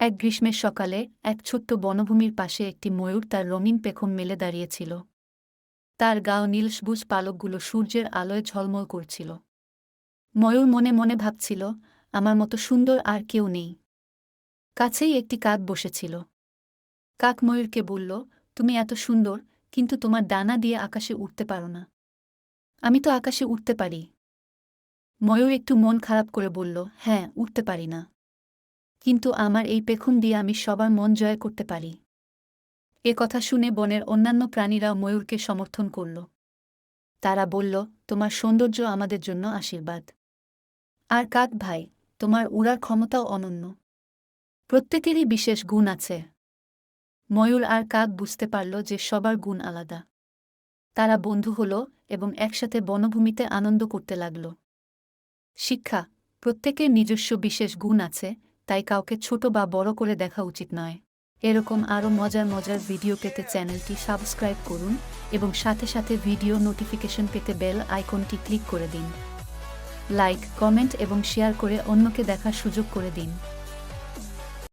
এক গ্রীষ্মের সকালে এক ছোট্ট বনভূমির পাশে একটি ময়ূর তার রঙিন পেখম মেলে দাঁড়িয়েছিল। তার গাও নীলসবুজ পালকগুলো সূর্যের আলোয় ঝলমল করছিল। ময়ূর মনে মনে ভাবছিল, আমার মতো সুন্দর আর কেউ নেই। কাছেই একটি কাক বসেছিল। কাক ময়ূরকে বলল, তুমি এত সুন্দর, কিন্তু তোমার ডানা দিয়ে আকাশে উঠতে পারো না। আমি তো আকাশে উঠতে পারি। ময়ূর একটু মন খারাপ করে বলল, হ্যাঁ, উঠতে পারি না, কিন্তু আমার এই পেখম দিয়ে আমি সবার মন জয় করতে পারি। এ কথা শুনে বনের অন্যান্য প্রাণীরাও ময়ূরকে সমর্থন করল। তারা বলল, তোমার সৌন্দর্য আমাদের জন্য আশীর্বাদ। আর কাক ভাই, তোমার উড়ার ক্ষমতাও অনন্য। প্রত্যেকেরই বিশেষ গুণ আছে। ময়ূর আর কাক বুঝতে পারল যে সবার গুণ আলাদা। তারা বন্ধু হল এবং একসাথে বনভূমিতে আনন্দ করতে লাগল। শিক্ষা: প্রত্যেকের নিজস্ব বিশেষ গুণ আছে, তাই কাউকে ছোট বা বড় করে দেখা উচিত নয়। এরকম আরও মজার মজার ভিডিও পেতে চ্যানেলটি সাবস্ক্রাইব করুন এবং সাথে সাথে ভিডিও নোটিফিকেশন পেতে বেল আইকনটি ক্লিক করে দিন। লাইক, কমেন্ট এবং শেয়ার করে অন্যকে দেখার সুযোগ করে দিন।